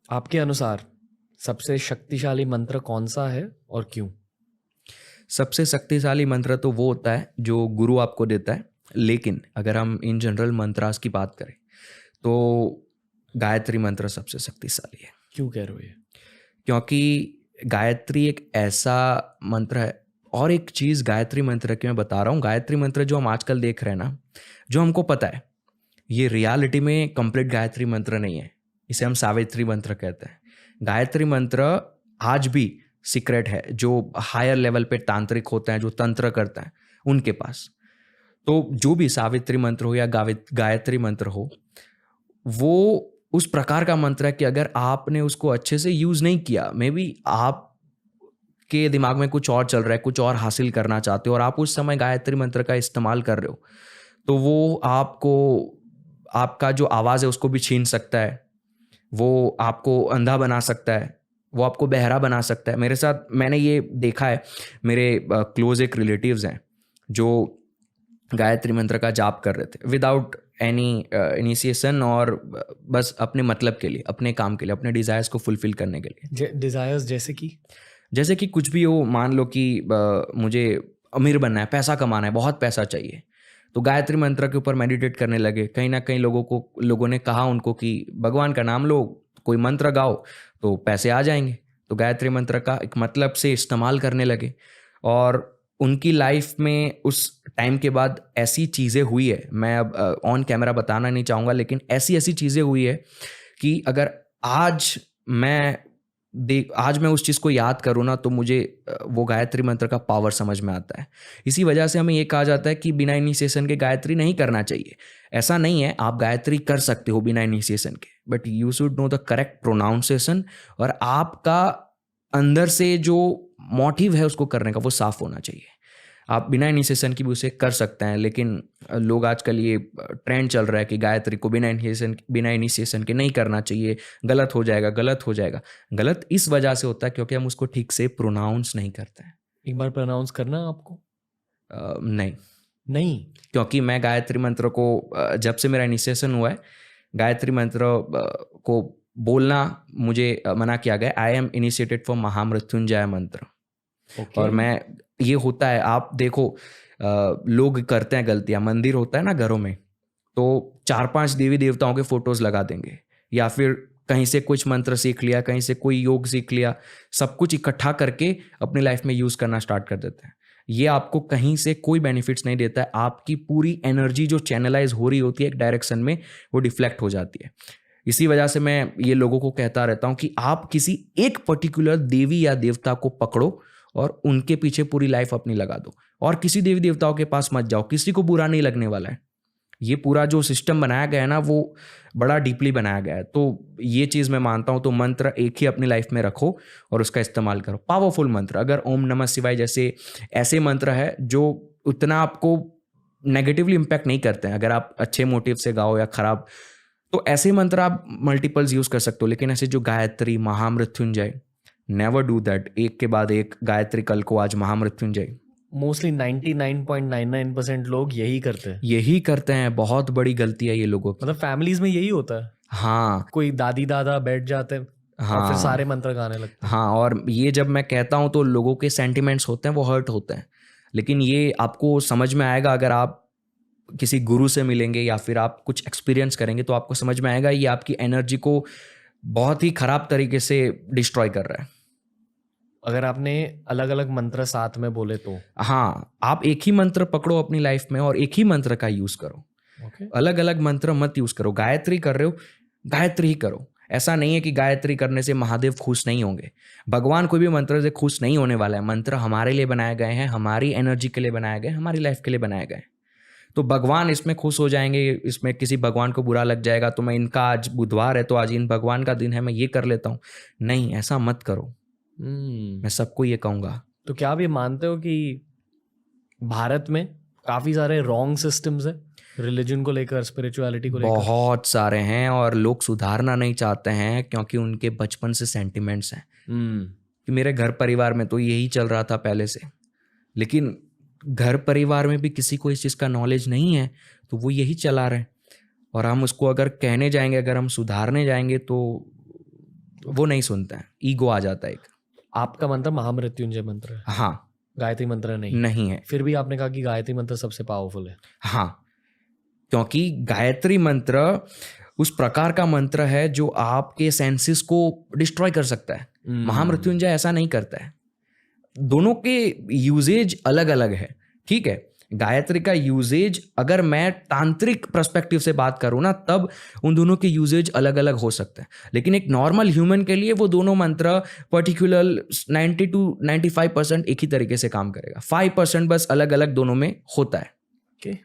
आपके अनुसार सबसे शक्तिशाली मंत्र कौन सा है और क्यों? सबसे शक्तिशाली मंत्र तो वो होता है जो गुरु आपको देता है, लेकिन अगर हम इन जनरल मंत्रास की बात करें तो गायत्री मंत्र सबसे शक्तिशाली है। क्यों कह रहे हो ये? क्योंकि गायत्री एक ऐसा मंत्र है। और एक चीज़ गायत्री मंत्र की मैं बता रहा हूँ, गायत्री मंत्र जो हम आजकल देख रहे हैं ना, जो हमको पता है, ये रियलिटी में कंप्लीट गायत्री मंत्र नहीं है। इसे हम सावित्री मंत्र कहते हैं। गायत्री मंत्र आज भी सीक्रेट है, जो हायर लेवल पे तांत्रिक होते हैं, जो तंत्र करते हैं, उनके पास। तो जो भी सावित्री मंत्र हो या गायत्री मंत्र हो, वो उस प्रकार का मंत्र है कि अगर आपने उसको अच्छे से यूज नहीं किया, मे बी आप के दिमाग में कुछ और चल रहा है, कुछ और हासिल करना चाहते हो, और आप उस समय गायत्री मंत्र का इस्तेमाल कर रहे हो, तो वो आपको, आपका जो आवाज़ है उसको भी छीन सकता है, वो आपको अंधा बना सकता है, वो आपको बहरा बना सकता है। मेरे साथ मैंने ये देखा है, मेरे क्लोज एक रिलेटिव्स हैं जो गायत्री मंत्र का जाप कर रहे थे विदाउट एनी इनिशिएशन, और बस अपने मतलब के लिए, अपने काम के लिए, अपने डिज़ायर्स को फुलफिल करने के लिए। डिजायर्स जैसे कि कुछ भी हो, मान लो कि मुझे अमीर बनना है, पैसा कमाना है, बहुत पैसा चाहिए, तो गायत्री मंत्र के ऊपर मेडिटेट करने लगे। कहीं ना कहीं लोगों ने कहा उनको कि भगवान का नाम लो, कोई मंत्र गाओ तो पैसे आ जाएंगे। तो गायत्री मंत्र का एक मतलब से इस्तेमाल करने लगे, और उनकी लाइफ में उस टाइम के बाद ऐसी चीज़ें हुई है, मैं अब ऑन कैमरा बताना नहीं चाहूँगा, लेकिन ऐसी ऐसी चीज़ें हुई है कि अगर आज मैं उस चीज़ को याद करूँ ना, तो मुझे वो गायत्री मंत्र का पावर समझ में आता है। इसी वजह से हमें ये कहा जाता है कि बिना इनिशिएशन के गायत्री नहीं करना चाहिए। ऐसा नहीं है, आप गायत्री कर सकते हो बिना इनिशिएशन के, but you should know the correct pronunciation, और आपका अंदर से जो मोटिव है उसको करने का, वो साफ होना चाहिए। आप बिना इनिशिएशन की भी उसे कर सकते हैं, लेकिन लोग आजकल ये ट्रेंड चल रहा है कि गायत्री को बिना इनिशिएशन के नहीं करना चाहिए, गलत हो जाएगा, गलत हो जाएगा। गलत इस वजह से होता है क्योंकि हम उसको ठीक से प्रोनाउंस नहीं करते हैं। एक बार प्रोनाउंस करना आपको? नहीं, नहीं। क्योंकि मैं गायत्री मंत्र को जब से मेरा इनिशिएशन हुआ है, गायत्री मंत्र को बोलना मुझे मना किया गया। आई एम इनिशिएटेड फॉर महामृत्युंजय मंत्र। और मैं, ये होता है, आप देखो लोग करते हैं गलतियां। मंदिर होता है ना घरों में, तो 4-5 देवी देवताओं के फोटोज लगा देंगे, या फिर कहीं से कुछ मंत्र सीख लिया, कहीं से कोई योग सीख लिया, सब कुछ इकट्ठा करके अपनी लाइफ में यूज करना स्टार्ट कर देते हैं। ये आपको कहीं से कोई बेनिफिट्स नहीं देता है। आपकी पूरी एनर्जी जो चैनलाइज हो रही होती है एक डायरेक्शन में, वो डिफ्लेक्ट हो जाती है। इसी वजह से मैं ये लोगों को कहता रहता हूँ कि आप किसी एक पर्टिकुलर देवी या देवता को पकड़ो और उनके पीछे पूरी लाइफ अपनी लगा दो, और किसी देवी देवताओं के पास मत जाओ, किसी को बुरा नहीं लगने वाला है। ये पूरा जो सिस्टम बनाया गया है ना, वो बड़ा डीपली बनाया गया है। तो ये चीज़ मैं मानता हूँ। तो मंत्र एक ही अपनी लाइफ में रखो और उसका इस्तेमाल करो। पावरफुल मंत्र, अगर ओम नमः शिवाय जैसे ऐसे मंत्र है जो उतना आपको नेगेटिवली इम्पैक्ट नहीं करते हैं, अगर आप अच्छे मोटिव से गाओ या खराब, तो ऐसे मंत्र आप मल्टीपल्स यूज कर सकते हो। लेकिन ऐसे जो गायत्री, महामृत्युंजय, नेवर डू दैट। एक के बाद एक गायत्री, कल को आज महामृत्युंजय। मोस्टली 99.99% लोग यही करते हैं। बहुत बड़ी गलती है ये लोगों की। मतलब फैमिलीज में यही होता है। हाँ, कोई दादी दादा बैठ जाते हैं और फिर सारे मंत्र गाने लगते हैं। हाँ, और ये जब मैं कहता हूँ तो लोगों के सेंटिमेंट्स होते हैं, वो हर्ट होते हैं। लेकिन ये आपको समझ में आएगा अगर आप किसी गुरु से मिलेंगे या फिर आप कुछ एक्सपीरियंस करेंगे, तो आपको समझ में आएगा ये आपकी एनर्जी को बहुत ही खराब तरीके से डिस्ट्रॉय कर रहा है। अगर आपने अलग अलग मंत्र साथ में बोले तो? हाँ, आप एक ही मंत्र पकड़ो अपनी लाइफ में और एक ही मंत्र का यूज करो। अलग अलग मंत्र मत यूज करो। गायत्री कर रहे हो, गायत्री ही करो। ऐसा नहीं है कि गायत्री करने से महादेव खुश नहीं होंगे। भगवान कोई भी मंत्र से खुश नहीं होने वाला है। मंत्र हमारे लिए बनाए गए हैं, हमारी एनर्जी के लिए बनाए गए, हमारी लाइफ के लिए बनाए गए। तो भगवान इसमें खुश हो जाएंगे। इसमें किसी भगवान को बुरा लग जाएगा तो मैं इनका, आज बुधवार है तो आज इन भगवान का दिन है, मैं ये कर लेता हूँ। नहीं, ऐसा मत करो। मैं सबको ये कहूँगा। तो क्या आप ये मानते हो कि भारत में काफी सारे रॉन्ग सिस्टम्स है रिलीजन को लेकर, स्पिरिचुअलिटी को लेकर? बहुत सारे हैं, और लोग सुधारना नहीं चाहते हैं क्योंकि उनके बचपन से सेंटिमेंट्स हैं कि मेरे घर परिवार में तो यही चल रहा था पहले से। लेकिन घर परिवार में भी किसी को इस चीज़ का नॉलेज नहीं है, तो वो यही चला रहे हैं। और हम उसको अगर कहने जाएंगे, अगर हम सुधारने जाएंगे, तो वो नहीं सुनता है, ईगो आ जाता है एक। आपका मंत्र महामृत्युंजय मंत्र है, हाँ, गायत्री मंत्र नहीं। नहीं है। फिर भी आपने कहा कि गायत्री मंत्र सबसे पावरफुल है। हाँ, क्योंकि गायत्री मंत्र उस प्रकार का मंत्र है जो आपके सेंसेस को डिस्ट्रॉय कर सकता है। महामृत्युंजय ऐसा नहीं करता है। दोनों के यूजेज अलग अलग है, ठीक है। गायत्री का यूजेज अगर मैं तांत्रिक पर्सपेक्टिव से बात करूं ना, तब उन दोनों के यूजेज अलग अलग हो सकते हैं, लेकिन एक नॉर्मल ह्यूमन के लिए वो दोनों मंत्र पर्टिकुलर 90 to 95% एक ही तरीके से काम करेगा। 5% बस अलग अलग दोनों में होता है। Okay.